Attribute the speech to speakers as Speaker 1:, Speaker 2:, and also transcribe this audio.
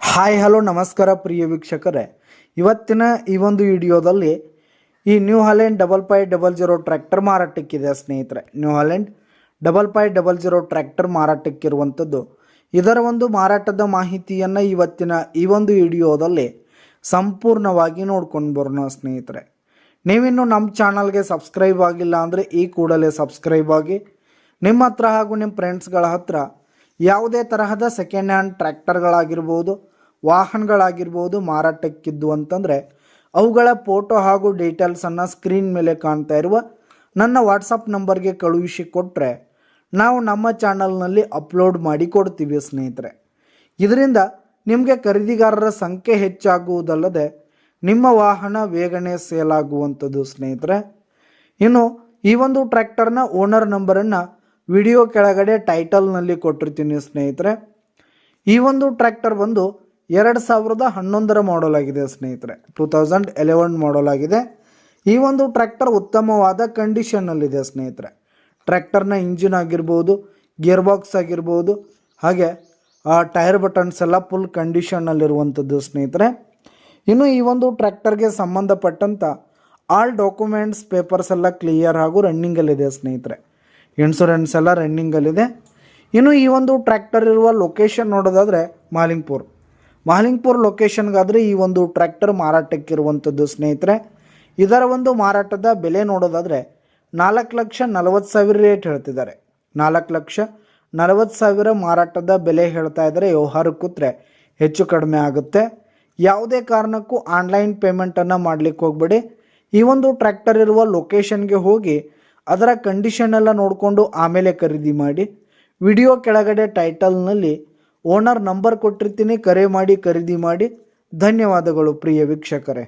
Speaker 1: Hi hello ನಮಸ್ಕಾರ ಪ್ರಿಯ ವೀಕ್ಷಕರೇ, ಇವತ್ತಿನ ಈ ಒಂದು ವಿಡಿಯೋದಲ್ಲಿ ಈ ನ್ಯೂ ಹಾಲೆಂಡ್ 5500 ಟ್ರ್ಯಾಕ್ಟರ್ ಮಾರಾಟಕ್ಕಿದೆ ಸ್ನೇಹಿತರೆ. ನ್ಯೂ ಹಾಲೆಂಡ್ 5500 ಟ್ರ್ಯಾಕ್ಟರ್ ಮಾರಾಟಕ್ಕಿರುವಂಥದ್ದು. ಇದರ ಒಂದು ಮಾರಾಟದ ಮಾಹಿತಿಯನ್ನು ಇವತ್ತಿನ ಈ ಒಂದು ವಿಡಿಯೋದಲ್ಲಿ ಸಂಪೂರ್ಣವಾಗಿ ನೋಡ್ಕೊಂಡು ಬರೋಣ ಸ್ನೇಹಿತರೆ. ನೀವಿನ್ನು ನಮ್ಮ ಚಾನಲ್ಗೆ ಸಬ್ಸ್ಕ್ರೈಬ್ ಆಗಿಲ್ಲ ಅಂದರೆ ಈ ಕೂಡಲೇ ಸಬ್ಸ್ಕ್ರೈಬ್ ಆಗಿ, ನಿಮ್ಮ ಹತ್ರ ಹಾಗೂ ನಿಮ್ಮ ಫ್ರೆಂಡ್ಸ್ಗಳ ಹತ್ರ ಯಾವುದೇ ತರಹದ ಸೆಕೆಂಡ್ ಹ್ಯಾಂಡ್ ಟ್ರ್ಯಾಕ್ಟರ್ಗಳಾಗಿರ್ಬೋದು, ವಾಹನಗಳಾಗಿರ್ಬೋದು ಮಾರಾಟಕ್ಕಿದ್ದು ಅಂತಂದರೆ ಅವುಗಳ ಫೋಟೋ ಹಾಗೂ ಡೀಟೇಲ್ಸನ್ನು ಸ್ಕ್ರೀನ್ ಮೇಲೆ ಕಾಣ್ತಾ ಇರುವ ನನ್ನ ವಾಟ್ಸಪ್ ನಂಬರ್ಗೆ ಕಳುಹಿಸಿ ಕೊಟ್ಟರೆ ನಾವು ನಮ್ಮ ಚಾನಲ್ನಲ್ಲಿ ಅಪ್ಲೋಡ್ ಮಾಡಿ ಕೊಡ್ತೀವಿ ಸ್ನೇಹಿತರೆ. ಇದರಿಂದ ನಿಮಗೆ ಖರೀದಿಗಾರರ ಸಂಖ್ಯೆ ಹೆಚ್ಚಾಗುವುದಲ್ಲದೆ ನಿಮ್ಮ ವಾಹನ ಬೇಗನೆ ಸೇಲ್ ಆಗುವಂಥದ್ದು ಸ್ನೇಹಿತರೆ. ಇನ್ನು ಈ ಒಂದು ಟ್ರ್ಯಾಕ್ಟರ್ನ ಓನರ್ ನಂಬರನ್ನು ವಿಡಿಯೋ ಕೆಳಗಡೆ ಟೈಟಲ್ನಲ್ಲಿ ಕೊಟ್ಟಿರ್ತೀನಿ ಸ್ನೇಹಿತರೆ. ಈ ಒಂದು ಟ್ರ್ಯಾಕ್ಟರ್ ಬಂದು 2011 ಮಾಡಲ್ ಆಗಿದೆ ಸ್ನೇಹಿತರೆ. 2011 ಮಾಡಲ್ ಆಗಿದೆ. ಈ ಒಂದು ಟ್ರ್ಯಾಕ್ಟರ್ ಉತ್ತಮವಾದ ಕಂಡೀಷನ್ನಲ್ಲಿದೆ ಸ್ನೇಹಿತರೆ. ಟ್ರ್ಯಾಕ್ಟರ್ನ ಇಂಜಿನ್ ಆಗಿರ್ಬೋದು, ಗೇರ್ ಬಾಕ್ಸ್ ಆಗಿರ್ಬೋದು, ಹಾಗೆ ಟೈರ್ ಬಟನ್ಸ್ ಎಲ್ಲ ಫುಲ್ ಕಂಡೀಷನ್ನಲ್ಲಿರುವಂಥದ್ದು ಸ್ನೇಹಿತರೆ. ಇನ್ನು ಈ ಒಂದು ಟ್ರ್ಯಾಕ್ಟರ್ಗೆ ಸಂಬಂಧಪಟ್ಟಂಥ ಆಲ್ ಡಾಕ್ಯುಮೆಂಟ್ಸ್ ಪೇಪರ್ಸ್ ಎಲ್ಲ ಕ್ಲಿಯರ್ ಹಾಗೂ ರನ್ನಿಂಗಲ್ಲಿದೆ ಸ್ನೇಹಿತರೆ. ಇನ್ಶೂರೆನ್ಸ್ ಎಲ್ಲ ರನ್ನಿಂಗಲ್ಲಿದೆ. ಇನ್ನು ಈ ಒಂದು ಟ್ರ್ಯಾಕ್ಟರ್ ಇರುವ ಲೊಕೇಶನ್ ನೋಡೋದಾದರೆ ಮಾಲಿಂಗ್ಪುರ್ ಲೊಕೇಶನ್ಗಾದರೆ ಈ ಒಂದು ಟ್ರ್ಯಾಕ್ಟರ್ ಮಾರಾಟಕ್ಕಿರುವಂಥದ್ದು ಸ್ನೇಹಿತರೆ. ಇದರ ಒಂದು ಮಾರಾಟದ ಬೆಲೆ ನೋಡೋದಾದರೆ 4,40,000 ರೇಟ್ ಹೇಳ್ತಿದ್ದಾರೆ. 4,40,000 ಮಾರಾಟದ ಬೆಲೆ ಹೇಳ್ತಾ ಇದ್ದಾರೆ. ವ್ಯವಹಾರ ಕೂತ್ರೆ ಹೆಚ್ಚು ಕಡಿಮೆ ಆಗುತ್ತೆ. ಯಾವುದೇ ಕಾರಣಕ್ಕೂ ಆನ್ಲೈನ್ ಪೇಮೆಂಟನ್ನು ಮಾಡಲಿಕ್ಕೆ ಹೋಗಬೇಡಿ. ಈ ಒಂದು ಟ್ರ್ಯಾಕ್ಟರ್ ಇರುವ ಲೊಕೇಶನ್ಗೆ ಹೋಗಿ ಅದರ ಕಂಡೀಷನ್ ಎಲ್ಲ ನೋಡಿಕೊಂಡು ಆಮೇಲೆ ಖರೀದಿ ಮಾಡಿ. ವಿಡಿಯೋ ಕೆಳಗಡೆ ಟೈಟಲ್ನಲ್ಲಿ ಓನರ್ ನಂಬರ್ ಕೊಟ್ಟಿರ್ತೀನಿ, ಕರೆ ಮಾಡಿ ಖರೀದಿ ಮಾಡಿ. ಧನ್ಯವಾದಗಳು ಪ್ರಿಯ ವೀಕ್ಷಕರೇ.